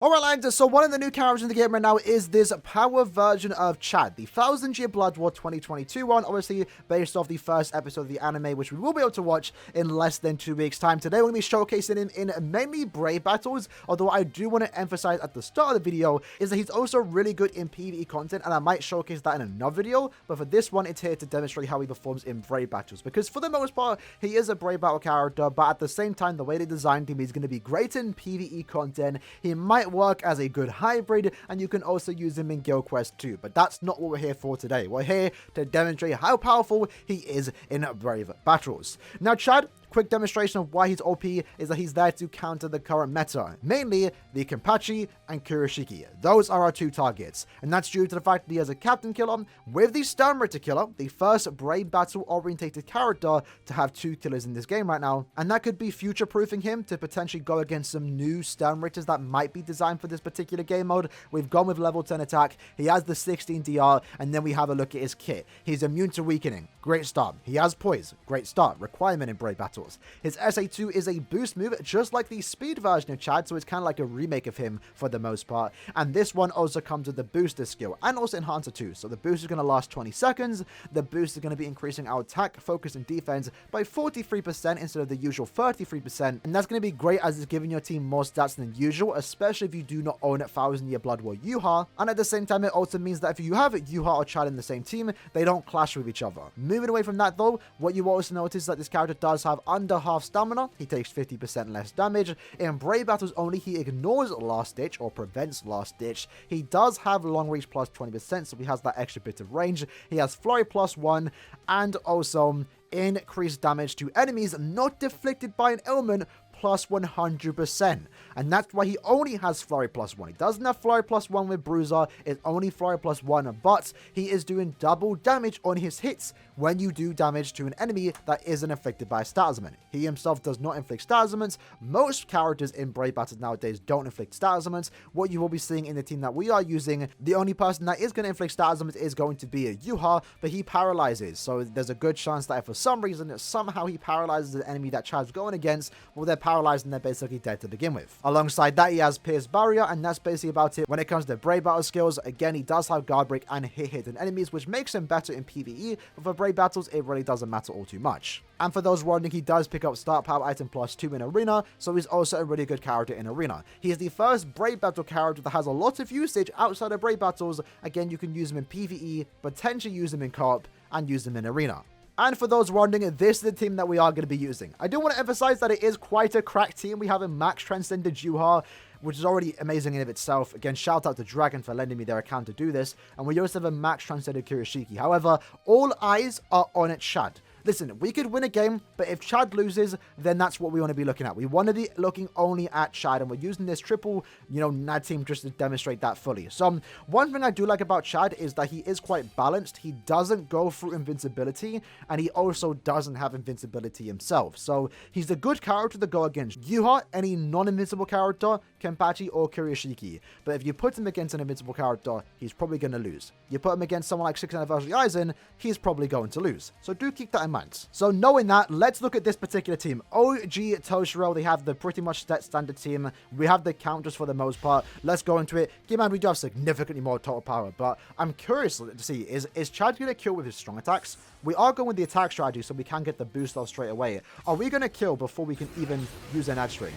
Alright, lads, so one of the new characters in the game right now is this power version of Chad, the 1000 Year Blood War 2022 one, obviously based off the first episode of the anime, which we will be able to watch in less than 2 weeks' time. Today, we're going to be showcasing him in mainly Brave battles, although I do want to emphasize at the start of the video is that he's also really good in PvE content, and I might showcase that in another video, but for this one, it's here to demonstrate how he performs in Brave battles, because for the most part, he is a Brave battle character, but at the same time, the way they designed him, he's going to be great in PvE content. He might work as a good hybrid, and you can also use him in Guild Quest too, but that's not what we're here for today. We're here to demonstrate how powerful he is in Brave battles. Now, Chad, quick demonstration of why he's OP is that he's there to counter the current meta, mainly the Kenpachi and Kurashiki. Those are our two targets, and that's due to the fact that he has a Captain Killer with the Sternritter Killer, the first Brave battle orientated character to have 2 killers in this game right now, and that could be future-proofing him to potentially go against some new Sternritters that might be designed for this particular game mode. We've gone with level 10 attack, he has the 16 DR, and then we have a look at his kit. He's immune to weakening, great start. He has poise, great start, requirement in Brave battles. His SA2 is a boost move, just like the speed version of Chad, so it's kind of like a remake of him for the most part. And this one also comes with the booster skill, and also enhancer too. So the boost is going to last 20 seconds. The boost is going to be increasing our attack, focus, and defense by 43% instead of the usual 33%. And that's going to be great as it's giving your team more stats than usual, especially if you do not own 1000 Year Blood War Yuha. And at the same time, it also means that if you have Yuha or Chad in the same team, they don't clash with each other. Moving away from that though, what you also notice is that this character does have under half stamina. He takes 50% less damage. In Brave battles only, he ignores Last Ditch or prevents Last Ditch. He does have long reach plus 20%, so he has that extra bit of range. He has flurry plus 1 and also increased damage to enemies not deflected by an ailment plus 100%, and that's why he only has flurry plus 1. He doesn't have flurry plus 1 with Bruiser, it's only flurry plus 1, but he is doing double damage on his hits when you do damage to an enemy that isn't affected by a stat ailment. He himself does not inflict stat ailments. Most characters in Brave battles nowadays don't inflict stat ailments. What you will be seeing in the team that we are using, the only person that is going to inflict stat ailments is going to be a Yuha, but he paralyzes, so there's a good chance that if for some reason somehow he paralyzes the enemy that Chad's going against, well, they're paralyzed and they're basically dead to begin with. Alongside that, he has Pierce Barrier, and that's basically about it. When it comes to Brave battle skills, again, he does have Guard Break and hit hidden enemies, which makes him better in PvE, but for Brave battles, it really doesn't matter all too much. And for those wondering, he does pick up Start Power Item plus 2 in Arena, so he's also a really good character in Arena. He is the first Brave battle character that has a lot of usage outside of Brave battles. Again, you can use him in PvE, potentially use him in co-op, and use him in Arena. And for those wondering, this is the team that we are going to be using. I do want to emphasize that it is quite a cracked team. We have a Max Transcended Yuha, which is already amazing in of itself. Again, shout out to Dragon for lending me their account to do this. And we also have a Max Transcended Kurashiki. However, all eyes are on Chad. Listen, we could win a game, but if Chad loses, then that's what we want to be looking at. We want to be looking only at Chad, and we're using this triple, NAD team just to demonstrate that fully. So, one thing I do like about Chad is that he is quite balanced. He doesn't go through invincibility, and he also doesn't have invincibility himself. So, he's a good character to go against Yuha, any non-invincible character, Kenpachi, or Kurashiki. But if you put him against an invincible character, he's probably going to lose. You put him against someone like 6th Anniversary Aizen, he's probably going to lose. So, do keep that in mind. So knowing that, let's look at this particular team. OG Toshiro, they have the pretty much standard team. We have the counters for the most part. Let's go into it. Keep in mind, we do have significantly more total power, but I'm curious to see, is Chad going to kill with his strong attacks? We are going with the attack strategy, so we can get the boost off straight away. Are we going to kill before we can even use an ad string?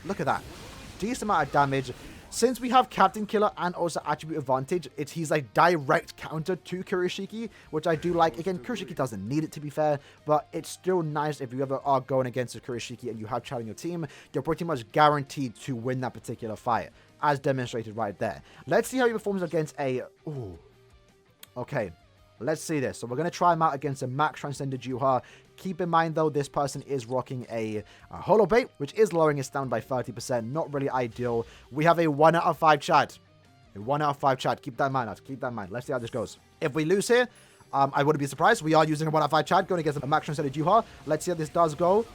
Look at that. Decent amount of damage. Since we have Captain Killer and also Attribute Advantage, he's a direct counter to Kurashiki, which I do like. Again, Kurashiki doesn't need it, to be fair, but it's still nice if you ever are going against a Kurashiki and you have Chad on your team, you're pretty much guaranteed to win that particular fight, as demonstrated right there. Let's see how he performs against a... Ooh. Okay, let's see this. So we're going to try him out against a Max Transcended Yuha. Keep in mind, though, this person is rocking a Holo Bait, which is lowering his down by 30%. Not really ideal. We have a 1 out of 5 Chad. A 1 out of 5 Chad. Keep that in mind. Keep that in mind. Let's see how this goes. If we lose here, I wouldn't be surprised. We are using a 1 out of 5 Chad going against a Max Transcended Yuha. Let's see how this does go.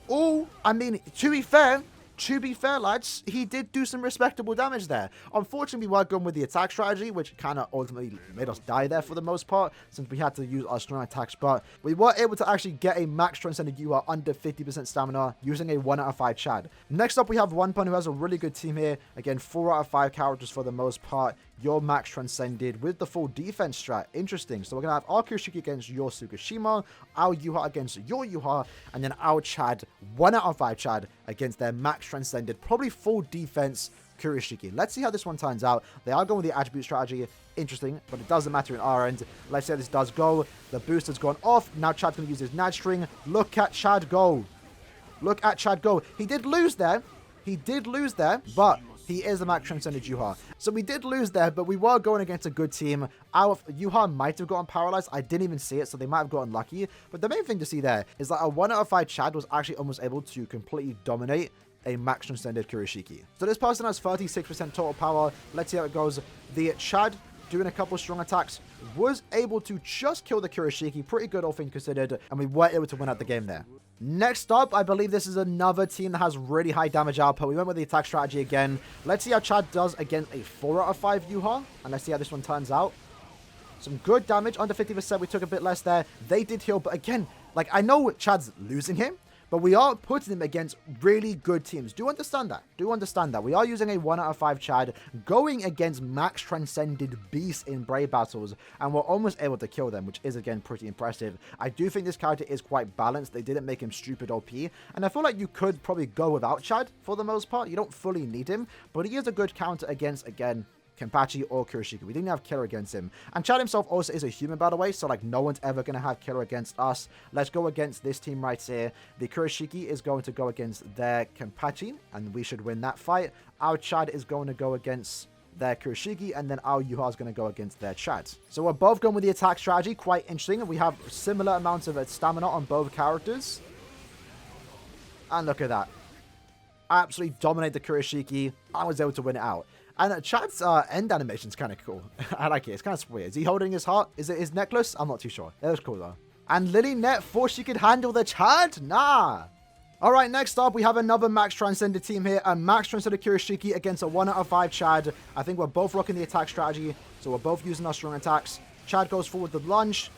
Oh, I mean, to be fair, to be fair, lads, he did do some respectable damage there. Unfortunately, we were going with the attack strategy, which kind of ultimately made us die there for the most part, since we had to use our strong attacks. But we were able to actually get a max transcended UR under 50% stamina using a 1 out of 5 Chad. Next up, we have one pun who has a really good team here. Again, 4 out of 5 characters for the most part. Your max transcended with the full defense strat. Interesting. So we're going to have our Kurashiki against your Tsukishima, our Yuha against your Yuha, and then our Chad, 1 out of 5 Chad, against their max transcended, probably full defense Kurashiki. Let's see how this one turns out. They are going with the attribute strategy. Interesting, but it doesn't matter in our end. Let's say this does go. The booster's gone off. Now Chad's going to use his Nad string. Look at Chad go. Look at Chad go. He did lose there. He did lose there, but he is the max transcended Yuha. So we did lose there, but we were going against a good team. Our Yuha might have gotten paralyzed. I didn't even see it, so they might have gotten lucky. But the main thing to see there is that a 1 out of 5 Chad was actually almost able to completely dominate a max transcended Kurashiki. So this person has 36% total power. Let's see how it goes. The Chad, doing a couple strong attacks, was able to just kill the Kurashiki. Pretty good, all things considered, and we were able to win out the game there. Next up, I believe this is another team that has really high damage output. We went with the attack strategy again. Let's see how Chad does against a 4 out of 5 Yuha, and let's see how this one turns out. Some good damage, under 50%. We took a bit less there. They did heal, but again, like, I know Chad's losing him, but we are putting him against really good teams. Do understand that. Do understand that. We are using a 1 out of 5 Chad, going against max transcended beasts in Brave battles, and we're almost able to kill them, which is, again, pretty impressive. I do think this character is quite balanced. They didn't make him stupid OP, and I feel like you could probably go without Chad for the most part. You don't fully need him, but he is a good counter against, again, Kenpachi or Kurashiki. We didn't have killer against him. And Chad himself also is a human, by the way, so like no one's ever going to have killer against us. Let's go against this team right here. The Kurashiki is going to go against their Kenpachi, and we should win that fight. Our Chad is going to go against their Kurashiki, and then our Yuha is going to go against their Chad. So we're both going with the attack strategy. Quite interesting. We have similar amounts of stamina on both characters. And look at that. Absolutely dominate the Kurashiki. I was able to win it out. And Chad's end animation is kind of cool. I like it. It's kind of weird. Is he holding his heart? Is it his necklace? I'm not too sure. It was cool, though. And Lily Net thought she could handle the Chad? Nah. All right, next up, we have another max transcended team here. A max transcended Kurashiki against a 1 out of 5 Chad. I think we're both rocking the attack strategy, so we're both using our strong attacks. Chad goes forward with the lunge.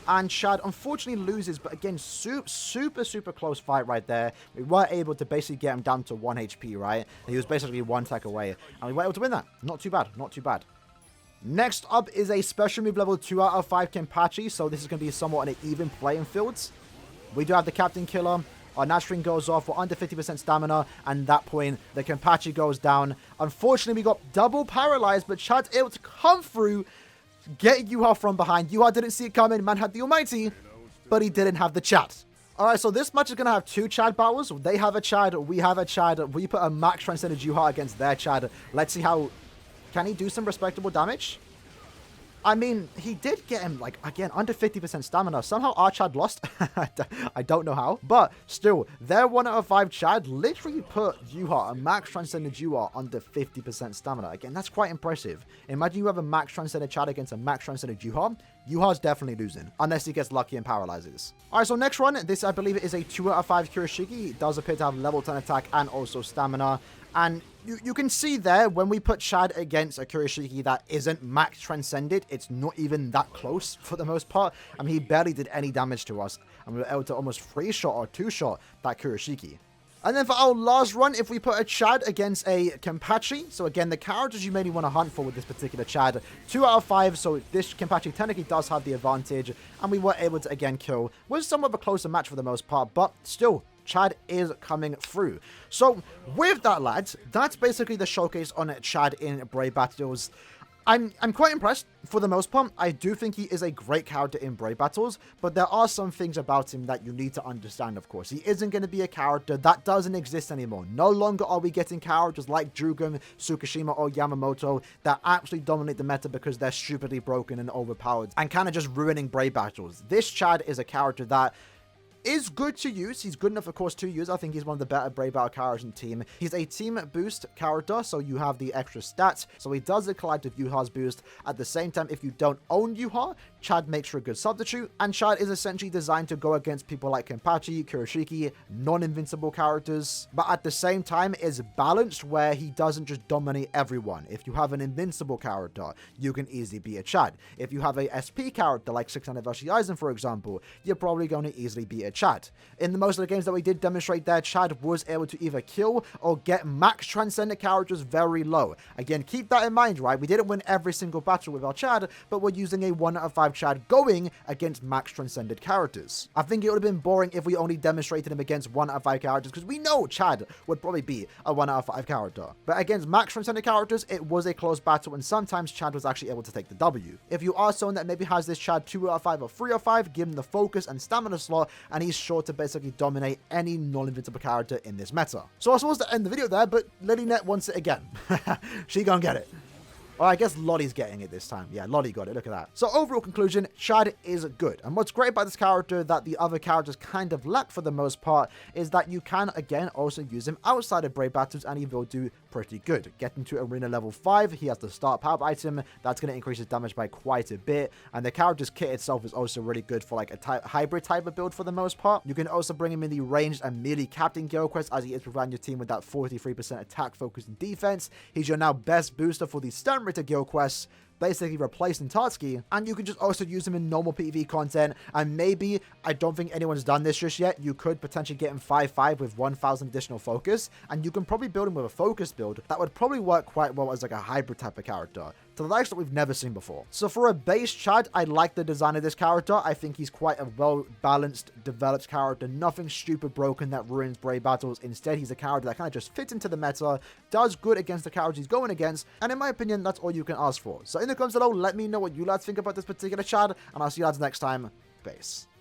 And Chad unfortunately loses, but again, super close fight right there. We were able to basically get him down to 1 HP, right? And he was basically 1 attack away. And we were able to win that. Not too bad, not too bad. Next up is a special move level 2 out of 5 Kenpachi. So this is going to be somewhat an even playing field. We do have the Captain Killer. Our Nat string goes off. We're under 50% stamina. And at that point, the Kenpachi goes down. Unfortunately, we got double paralyzed, but Chad's able to come through, get Yuha from behind. Yuha didn't see it coming. Man had the almighty, but he didn't have the Chad. Alright, so this match is going to have 2 Chad battles. They have a Chad. We have a Chad. We put a max transcended Yuha against their Chad. Let's see how... Can he do some respectable damage? I mean, he did get him, like, again, under 50% stamina. Somehow our Chad lost. I don't know how. But still, their 1 out of 5 Chad literally put Yuha, a max transcended Yuha, under 50% stamina. Again, that's quite impressive. Imagine you have a max transcended Chad against a max transcended Yuha. Yuha's definitely losing, unless he gets lucky and paralyzes. Alright, so next one, this I believe is a 2 out of 5 Kurashiki. It does appear to have level 10 attack and also stamina. And you can see there, when we put Chad against a Kurashiki that isn't max transcended, it's not even that close for the most part. I mean, he barely did any damage to us, and we were able to almost 3-shot or 2-shot that Kurashiki. And then for our last run, if we put a Chad against a Kenpachi, so again, the characters you mainly want to hunt for with this particular Chad, 2 out of 5, so this Kenpachi technically does have the advantage, and we were able to, again, kill. Was somewhat of a closer match for the most part, but still, Chad is coming through. So, with that, lads, that's basically the showcase on Chad in Brave Battles. I'm quite impressed for the most part. I do think he is a great character in Brave Battles, but there are some things about him that you need to understand, of course. He isn't going to be a character that doesn't exist anymore. No longer are we getting characters like Drugum, Tsukishima, or Yamamoto that absolutely dominate the meta because they're stupidly broken and overpowered and kind of just ruining Brave Battles. This Chad is a character that is good to use. He's good enough, of course, to use. I think he's one of the better Brave Battle characters in the team. He's a team boost character, so you have the extra stats. So he does the collective Yuha's boost. At the same time, if you don't own Yuha, Chad makes for a good substitute, and Chad is essentially designed to go against people like Kenpachi, Kuroshiki, non-invincible characters, but at the same time is balanced where he doesn't just dominate everyone. If you have an invincible character, you can easily beat a Chad. If you have a SP character like 6th Anniversary Aizen, for example, you're probably going to easily beat a Chad. In the most of the games that we did demonstrate there, Chad was able to either kill or get max transcendent characters very low. Again, keep that in mind, right? We didn't win every single battle with our Chad, but we're using a 1 out of 5 Chad going against max transcended characters. I think it would have been boring if we only demonstrated him against 1 out of 5 characters, because we know Chad would probably be a 1 out of 5 character. But against max transcended characters, it was a close battle, and sometimes Chad was actually able to take the W. If you are someone that maybe has this Chad 2 out of 5 or 3 out of 5, give him the focus and stamina slot, and he's sure to basically dominate any non-invincible character in this meta. So I was supposed to end the video there, but Lilynet wants it again. She gonna get it. Or I guess Lolly's getting it this time. Yeah, Lolly got it. Look at that. So overall conclusion, Chad is good. And what's great about this character that the other characters kind of lack for the most part is that you can, again, also use him outside of Brave Battles and he will do pretty good. Getting to Arena level 5, he has the start power item. That's going to increase his damage by quite a bit. And the character's kit itself is also really good for like a hybrid type of build for the most part. You can also bring him in the ranged and melee captain guild quest as he is providing your team with that 43% attack, focus, and defense. He's your now best booster for the stun to guild quests, basically replacing Tatsuki, and you can just also use him in normal PvE content, and maybe, I don't think anyone's done this just yet, you could potentially get him 5-5 with 1000 additional focus, and you can probably build him with a focus build that would probably work quite well as like a hybrid type of character, to the likes that we've never seen before. So for a base Chad, I like the design of this character. I think he's quite a well-balanced, developed character, nothing stupid broken that ruins Brave Battles. Instead, he's a character that kind of just fits into the meta, does good against the characters he's going against, and in my opinion, that's all you can ask for. So in the comments below, let me know what you lads think about this particular Chad, and I'll see you lads next time. Peace.